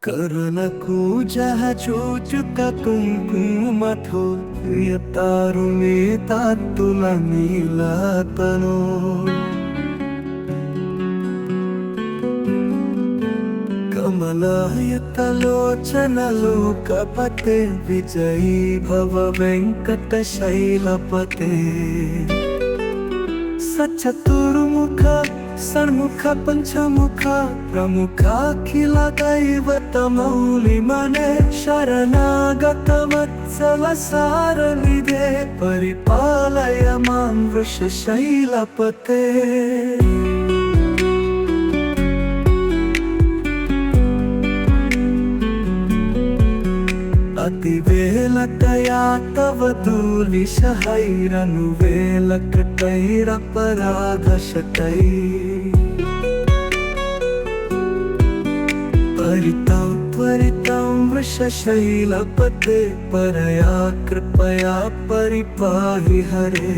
కరుణకూజః చూచుక కుంకుమతో ప్రియతారుణి తాత్తుల నీలతను కమలాయతలోచనలు కపతే విజయీ భవ వెంకట శైలపతే సచతుర్ముఖ సన్ముఖ పంచముఖ ప్రముఖాఖిల దైవతమౌలి మనే శరణాగత వత్సల సారనిదే పరిపాలయ మాం వృషశైలపతే అతివేలతయా తవ ధూళిశహైరను వేలకటైరపరాధశతై పరితం త్వరితం వృషశైలపతే పరయా కృపయా పరిపాహి హరే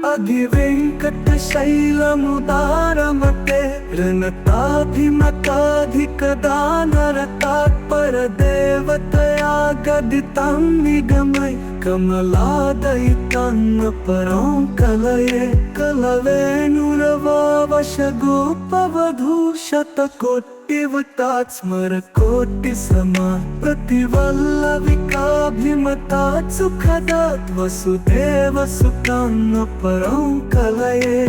అధివెంకట శైలముదారమతే రణతాధిమతాధికదానరతాత్పర దేవతయా గదితం నిగమై కమలాదయితన్న పరం కలయే కలవేణురవావశ గోపవధూ శతకోటివతాత్ స్మర కోటి సమా ప్రతివల్లవికాభిమతాత్ సుఖదాత్ వసుదేవ సుతాన్న పరం కలయే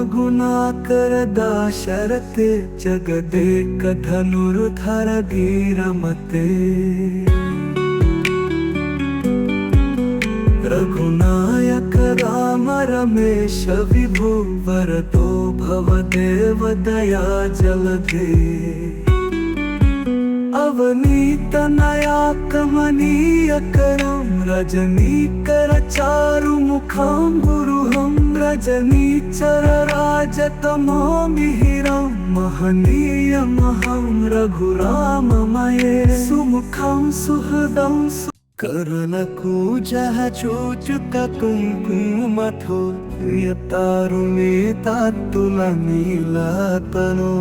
गुणाकर दाशरथे जगदेक धनुर्धर धीरमते रघुनायक राम रमेश विभु वरदो भवदेव दया जलधे अवनीत नया कमनीय करम रजनीकर चारु मुखं गुरुहं रजनीचर राजतमो मिहिरं महनीयमहं रघुराममये सुमुखं सुहृदं करुणकूजः चूचुक कुङ्कुमथो प्रियतारुणि तात्तुल नीलतनो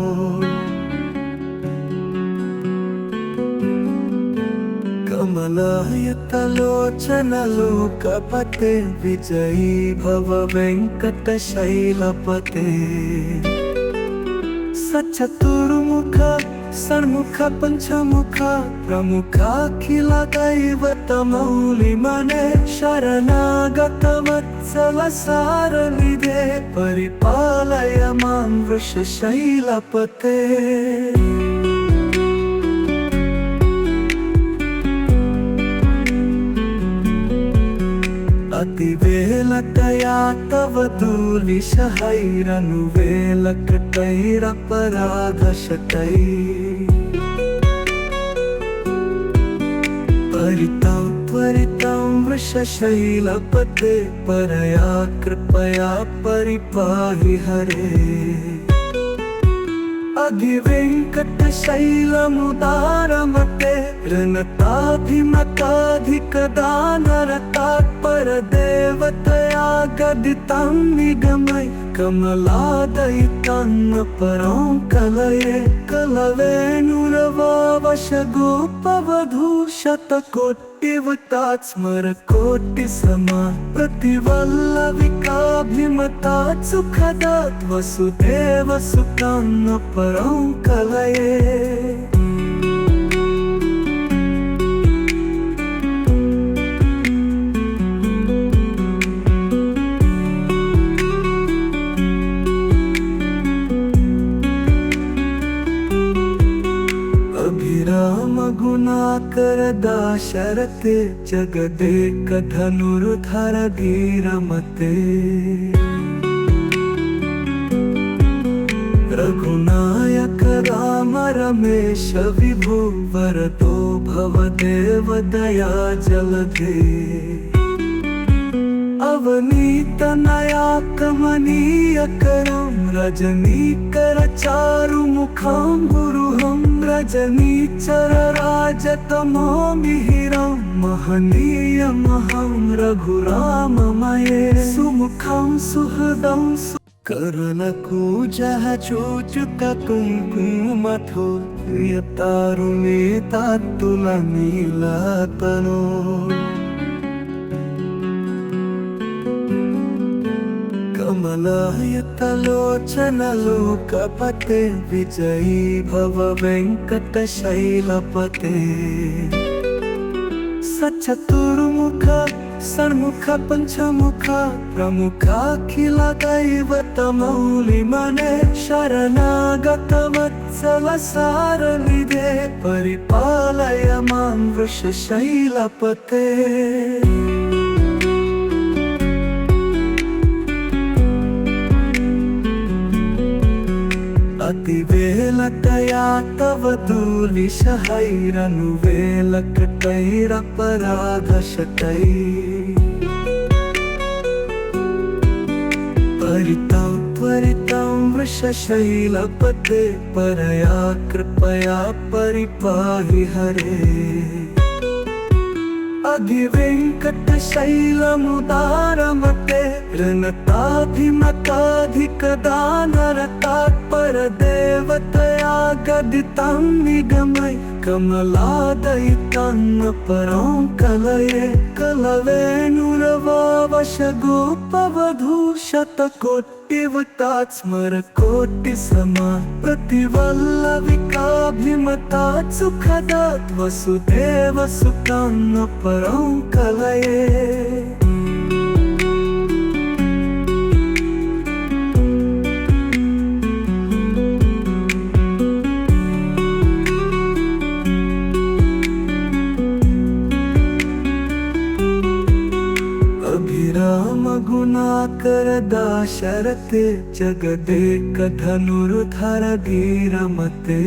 కమలాయతలోచనలు కపతే విజయీ భవ వెంకట శైలపతే సచతుర్ముఖ సన్ముఖ పంచముఖ ప్రముఖాఖిల దైవతమౌలి మనే శరణాగత వత్సల సారనిదే పరిపాలయ మాం వృషశైలపతే అతివేలతయా తవ ధూళిశహైరను వేలకటైరపరాధశతై పరితం త్వరితం వృషశైలపతే పరయా కృపయా పరిపాహి హరే అధివెంకట శైలముదారమతే రణతాధిమతాధికదానరతాత్పర దేవతయా గదితం నిగమై కమలాదయితన్న పరం కలయే కలవేణురవావశ గోపవధూ శతకోటివతాత్ స్మర కోటి సమా ప్రతివల్లవికాభిమతాత్ సుఖదాత్ వసుదేవ సుతాన్న పరం కలయే गुणाकर दाशरथे जगदेक धनुर्धर धीरमते रघुनायक राम रमेश विभु वरदो भवदेव दया जलधे अवनीत नया कमनीय करम रजनीकर चारु सुमुखं गुरुहं रजनीचर राजतमो मिहिरं महनीयमहं रघुराममये सुमुखं सुहृदं करुणकु जह चूचुक कुङ्कुमथो यतारुणे तात्तुलनीलतनो कमलायतलोचनलोकपते विजयी भव वेङ्कटशैलपते सचतुर्मुख षण्मुख पञ्चमुख प्रमुखाखिलदैवतमौलिमने शरणागतवत्सल सारनिधे परिपालय मां वृषशैलपते अतिवेलतया तव दुर्विषहैरनुवेलकटैरपराधशतैः परितं त्वरितं वृषशैलपते परया कृपया परिपाहि हरे अधिवेङ्कटशैलमुदारमते ऋणताधिमताधिकदानरतात्परदेवतया गदितं निगमय कमलादयितं परं कलये कलवेणुरवावशगोपवधूशतकोटिवतात् स्मरकोटिसमा प्रतिवल्लविकाभिमतात् सुखदात् वसुदेवसुतं परं कलये अभिराम गुणाकर दाशरथे जगदेक धनुर्धर धीरमते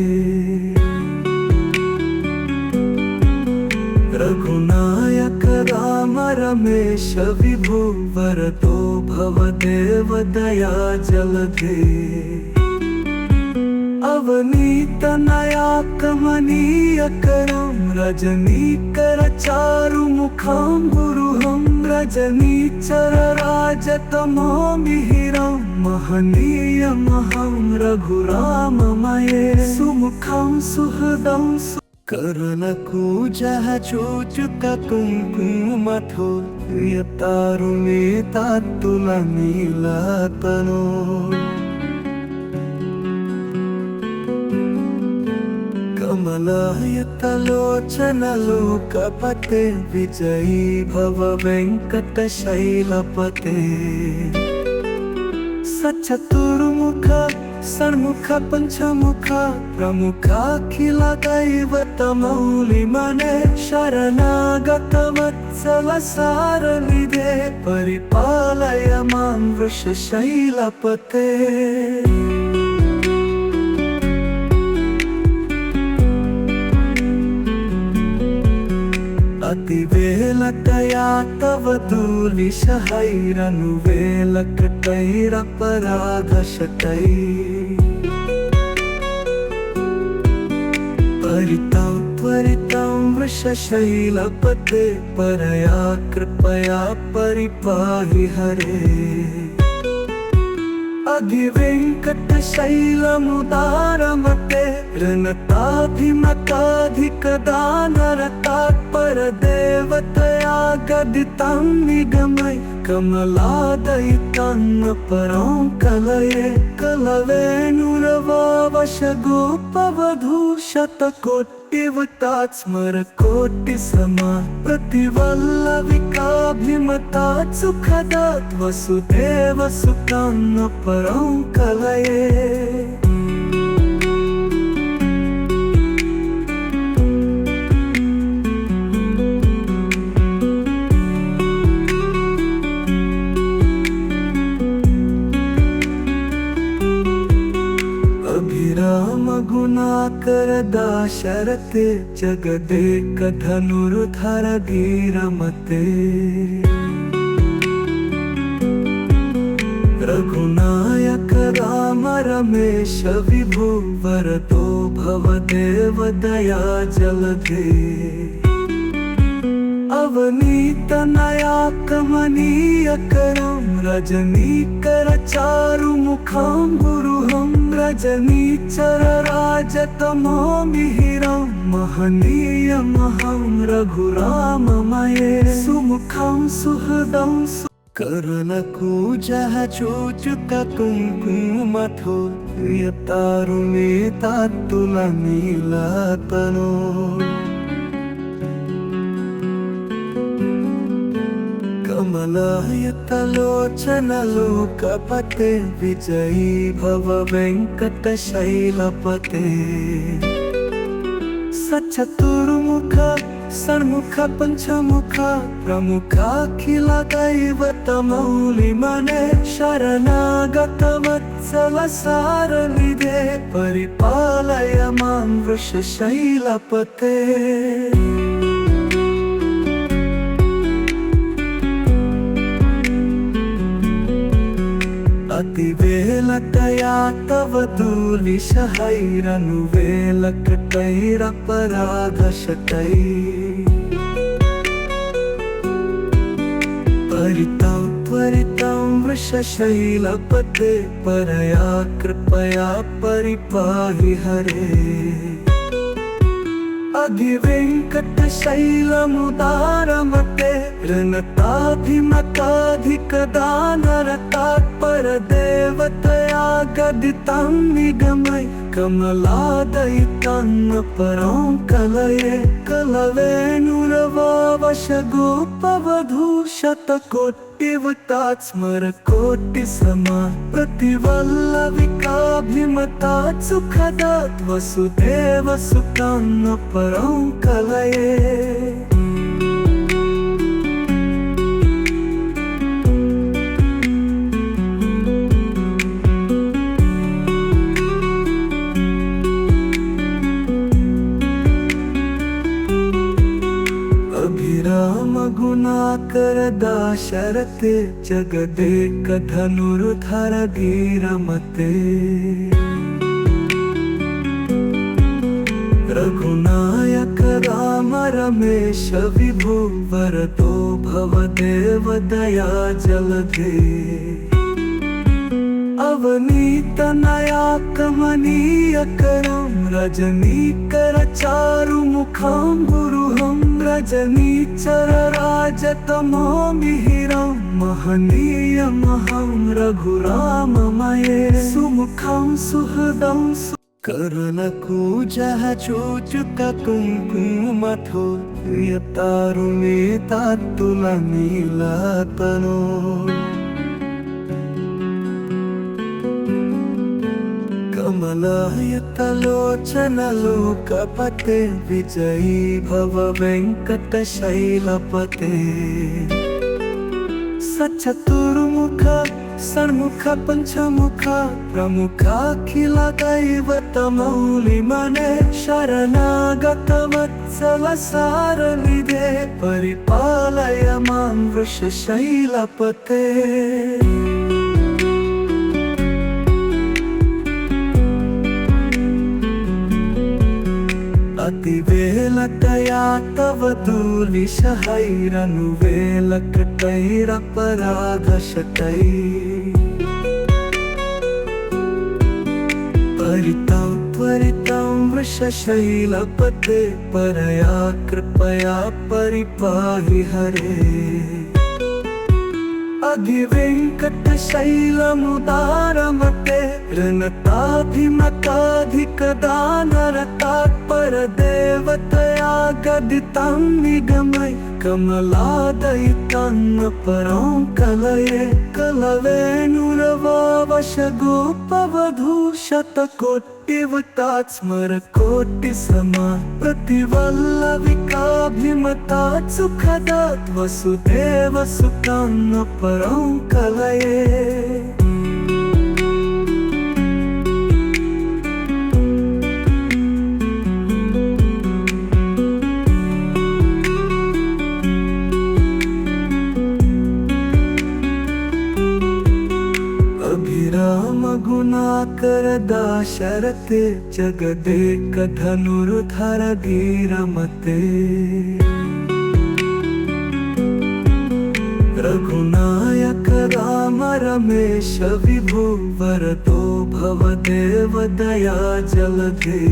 रघुनायक राम रमेश विभो वरदो भवदेव दया जलधे अवनीतनया कमनीयकरं रजनीकर चारुमुखं गुरुहं रजनीचर राजतमो मिहिरं महनीयमहं रघुराममये सुमुखं सुहृदं करुणकूजः चूचुक कुङ्कुमथो यतारुणे तात्तुलनीलतनो कमलायतलोचनलोकपते विजयी भव वेङ्कटशैलपते सचतुर्मुख षण्मुख पञ्चमुख प्रमुखाखिलदैवतमौलिमने शरणागतवत्सल सारनिधे परिपालय मां वृषशैलपते अतिवेलतया तव दुर्विषहैरनुवेलकटैरपराधशतैः परितं त्वरितं वृषशैलपते परया कृपया परिपाहि हरे अधिवेङ्कटशैलमुदारमते ऋणताधिमताधिकदानरतात्परदेवतया गदितं निगमय कमलादयितं परं कलये कलवेणुरवावशगोपवधूशतकोटिवतात् स्मरकोटिसमा प्रतिवल्लविकाभिमतात् सुखदात् वसुदेवसुतं परं कलये अभिराम गुणाकर दाशरथे जगदेक धनुर्धर धीरमते रघुनायक राम रमेश विभु वरदो भवदेव दया जलधे अवनीत नया कमनीय करम रजनीकर चारुमुखं गुरुहं रजनीचर राजतमो मिहिरं महनीयमहं रघुराममये सुमुखं सुहृदं करुणकूजः चूचुक कुङ्कुमथो यतारुणेतात्तुलनीलतनो कमलायतलोचन लोकपते विजयी भव वेङ्कटशैलपते सचतुर्मुख षण्मुख पंचमुख प्रमुखाखिल दैवतमौलिमने शरणागत वत्सल सारनिधे परिपालय मां वृषशैलपते अतिवेलकया तव दूर्विषहैरनुवेलकटैरपराधशतैः परितं त्वरितं वृषशैलपते परया कृपया परिपाहि हरे अधिवेङ्कटशैलमुदारमते ऋणताभिमताधिकदानरतात्परदेवतया गदितं निगमय कमलादयितं परं कलये कलवेणुरवावशगोपवधूशतकोटिवतात् स्मरकोटिसमा प्रतिवल्लविकाभिमतात् सुखदात् वसुदेवसुतं परं कलये अभिराम गुणाकर दाशरथे जगदेक धनुर्धर धीरमते रघुनायक राम रमेश विभु वरदो भवदेव दया जलधे अवनीत नया कमनीय करम रजनीकर चारुमुखं गुरुहं रजनीचर राजतमो मिहिरं महनीयमहं रघुराममये सुमुखं सुहृदं करुणकूजः चूचुक कुङ्कुमथो यतारुणेतात्तुलनीलतनो कमलायतलोचन लोकपते विजयी भव वेङ्कटशैलपते सचतुर्मुख षण्मुख पंचमुख प्रमुखाखिल दैवतमौलिमने शरणागत वत्सल सारनिधे परिपालय मां वृषशैलपते अतिवेलकया तव दूर्विषहैरनुवेलकटैरपराधशतैः परितं त्वरितं वृषशैलपते परया कृपया परिपाहि हरे अधिवेङ्कटशैलमुदारमते ऋणताभिमताधिकदानरतात्परदेवतया गदितं निगमय कमलादयितं परं कलये कलवेणुरवावशगोपवधूशतकोटिवतात् स्मरकोटिसमा प्रतिवल्लविकाभिमतात् सुखदात् वसुदेवसुतं परं कलये दाशरथे जगदेक धनुर्धर धीरमते रघुनायक राम रमेश विभु वरदो भवदेव दया जलधे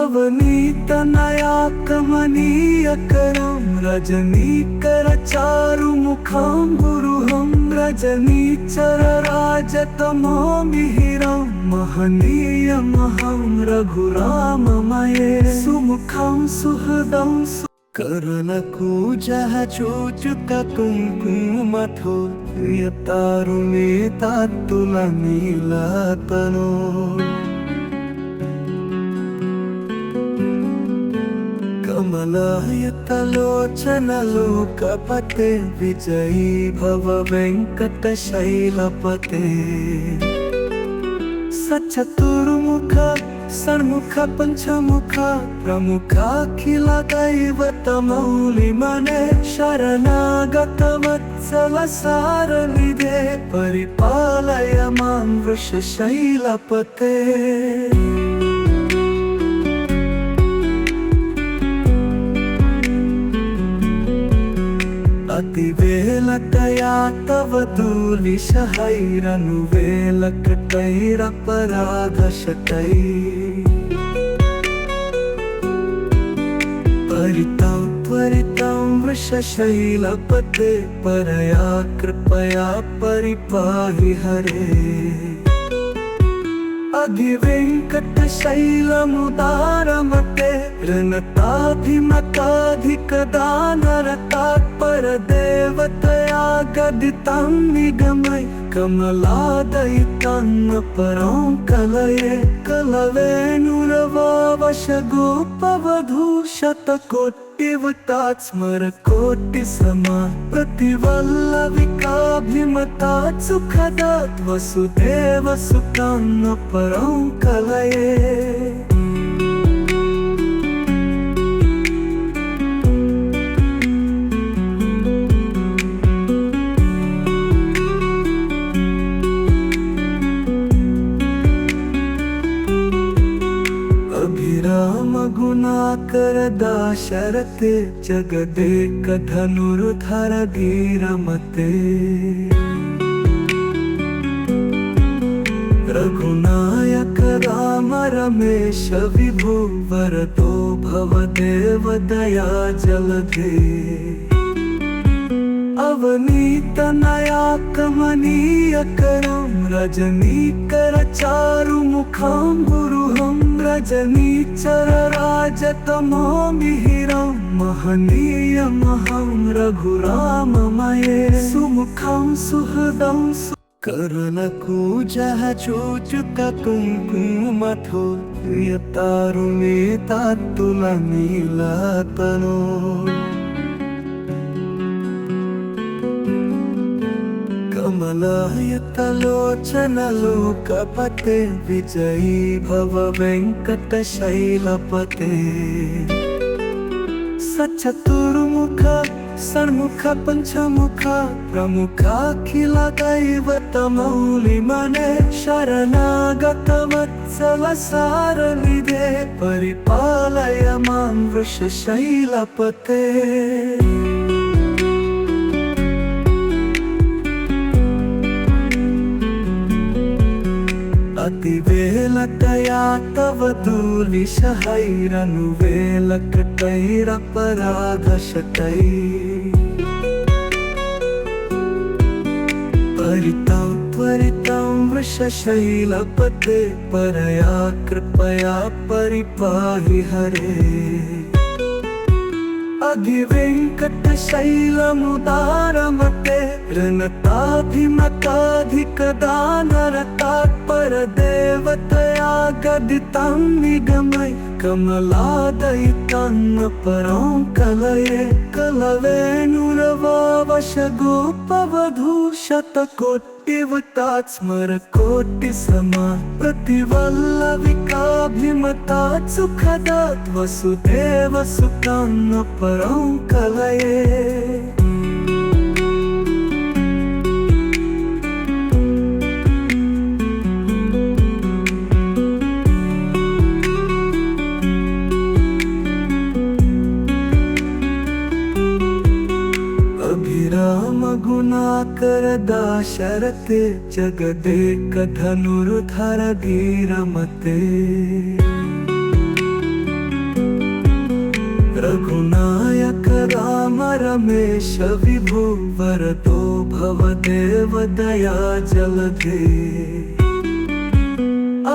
अवनीत नया कमनीय करम रजनीकर चारु मुखम गुरुहम रजनीचर राजतमो मिहिरम महनीय महम रघुराममये सुमुखम सुहृदम करुणकूजः चूचुक कुङ्कुमथो यतारुणे तात्तुलनीलतनो कमलायतलोचन लोकपते विजयी भव वेङ्कटशैलपते सचतुर्मुख षण्मुख पंचमुख प्रमुखाखिल दैवतमौलिमने शरणागत वत्सल सारनिधे परिपालय मां वृषशैलपते अतिवेलतया तव दूलिशहैरनुवेलकटैरपराधशतैः परितं त्वरितं वृषशैलपते परया कृपया परिपाहि हरे अधिवेङ्कटशैलमुदारमते ऋणताभिमताधिकदानरतात्परदेवतया गदितं निगमय कमलादयितं परं कलये कलवेणुरवावशगोपवधूशतकोटिवतात् स्मरकोटिसमा प्रतिवल्लविकाभिमतात् सुखदात् वसुदेवसुतं परं कलये अभिराम गुणाकर दाशरथे जगदेक धनुर्धर धीरमते रघुनायक राम रमेश विभु वरदो भवदेव दया जलधे अवनीत नया कमनीय करम रजनीकर चारु मुखम गुरुहम रजनीचर राजतमो मिहिरम महनीय महम रघुराममये सुमुखम सुहृदम करुणकूजः चूचुक कुङ्कुमथो यतारुणे तात्तुलनीलतनो कमलायतलोचन लोकपते विजयी भव वेङ्कटशैलपते सचतुर्मुख षण्मुख पंचमुख प्रमुखाखिल दैवतमौलिमने शरणागत वत्सल सारनिधे परिपालय मां वृषशैलपते अतिवेलतया तव दूलिशहैरनुवेलकटैरपराधशतैः परितं त्वरितं वृषशैलपते परया कृपया परिपाहि हरे अधिवेङ्कटशैलमुदारमते ऋणताभिमताधिकदानरतात्परदेवतया गदितं निगमय कमलादयितं परं कलये कलवेणुरवावशगोपवधूशतकोटिवतात् स्मरकोटिसमा प्रतिवल्लविकाभिमतात् सुखदात् वसुदेवसुतं परं कलये दाशरथे जगदेक धनुर्धर धीरमते रघुनायक राम रमेश विभु वरदो भवदेव दया जलधे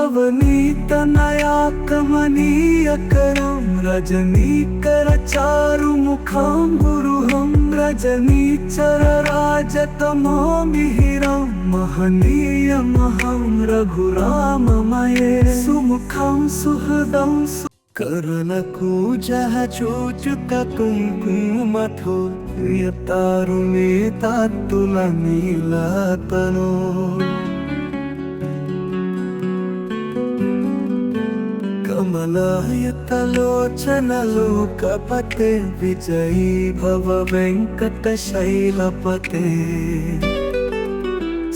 अवनीत नया कमनीय करम रजनीकर चारु मुखम गुरुहम रजनीचर राजतमो मिहिरम महनीय महं रघुराममये सुमुखं सुहृदं कर्णकूजः चूचुककुङ्कुमथो यतारुणे तात्तुलनीलतनो कमलायतलोचनलोकपते विजयी भव वेङ्कटशैलपते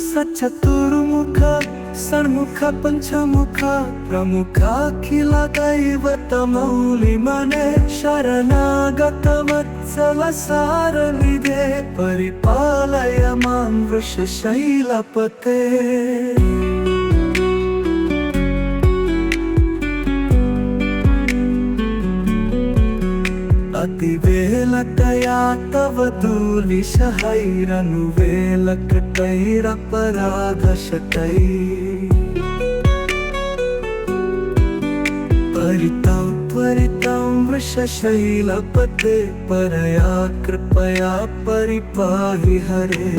सचतुर्मुख षण्मुख पंचमुख प्रमुखाखिल दैवतमौलिमने शरणागत वत्सल सारनिधे परिपालय मां वृषशैलपते अतिवेलकया तव दुर्विषहैरनुवेलकटैरपराधशतैः परितं त्वरितं वृषशैलपते परया कृपया परिपाहि हरे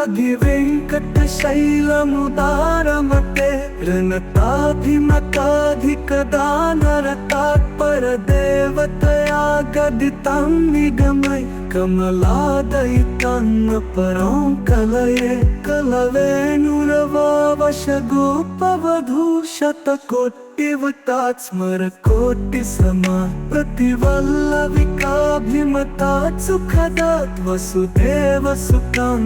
अधिवेङ्कटशैलमुदारमते ऋणताधिमताधिकदानरतात्परदेवतया गदितं निगमय कमलादयितं परं कलये कलवेणुरवावशगोपवधूशतकोटिवतात् स्मरकोटिसमा प्रतिवल्लविकाभिमतात् सुखदात् वसुदेवसुतं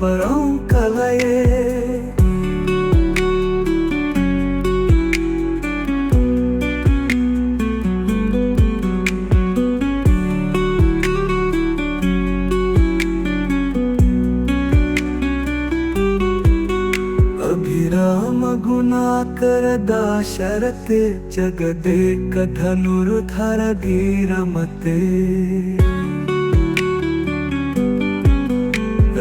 परं कलये अभिराम गुणाकर दाशरथे जगदेक धनुर्धर धीरमते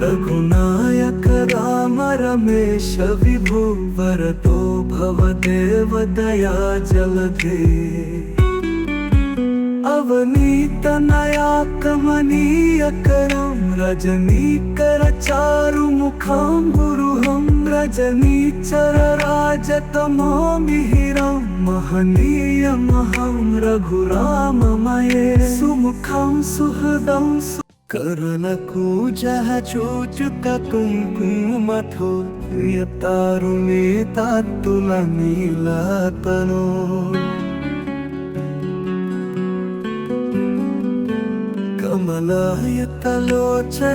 रघुनायक राम रमेश विभु वरदो भवदेव दया जलधे अवनीत नया कमनीय करम रजनीकर चारु मुखं गुरुहं रजनीचर राजतमो मिहिरं महनीय महं रघुराममये सुमुखं सुहृदं कर्णकूजः चूचुककुङ्कुमथो यतारुणे तात्तुलनीलतनो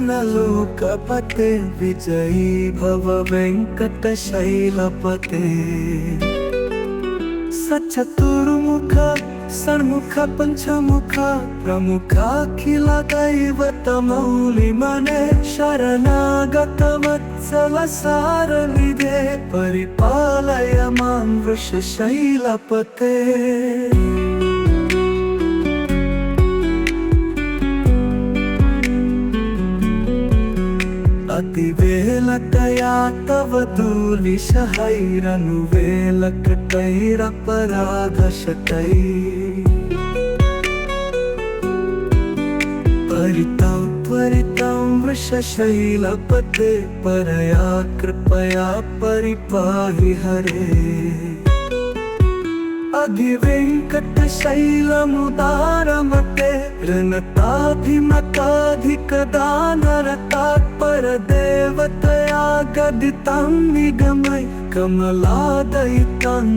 कमलायतलोचनलोकपते विजयी भव वेङ्कटशैलपते सचतुर्मुख षण्मुख पंचमुख प्रमुखाखिल दैवतमौलिमने शरणागत वत्सल सारनिधे परिपालय मां वृषशैलपते अतिवेलकया तव दुर्विषहैरनुवेलकटैरपराधशतैः परितं त्वरितं वृषशैलपते परया कृपया परिपाहि हरे अधिवेङ्कटशैलमुदारमते ऋणताधिमताधिकदानरतात्परदेवतया गदितं निगमय कमलादयितं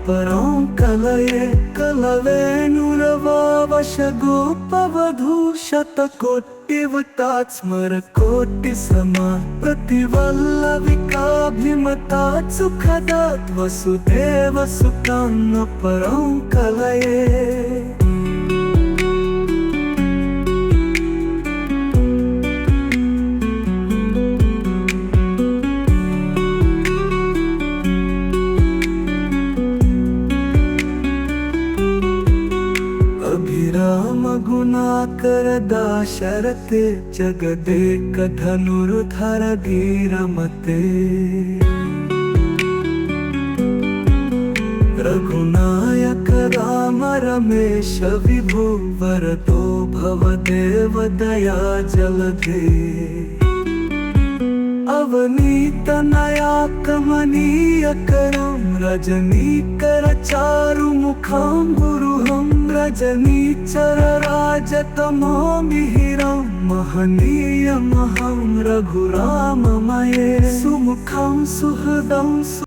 परं कलये कलवेणुरवावशगोपवधूशतकोटिवतात् स्मरकोटिसमा प्रतिवल्लविकाभिमतात् सुखदात् वसुदेवसुतं परं कलये करुणाकर दाशरथे जगदेक धनुर्धर धीरमते रघुनायक राम रमेश विभु वरदो भवदेव दया जलधे अवनीतनया कमनीय करं रजनीकर चारुमुखं गुरुहं रजनीचर राजतमो मिहिरं महनीयमहं रघुराममये सुमुखं सुहृदं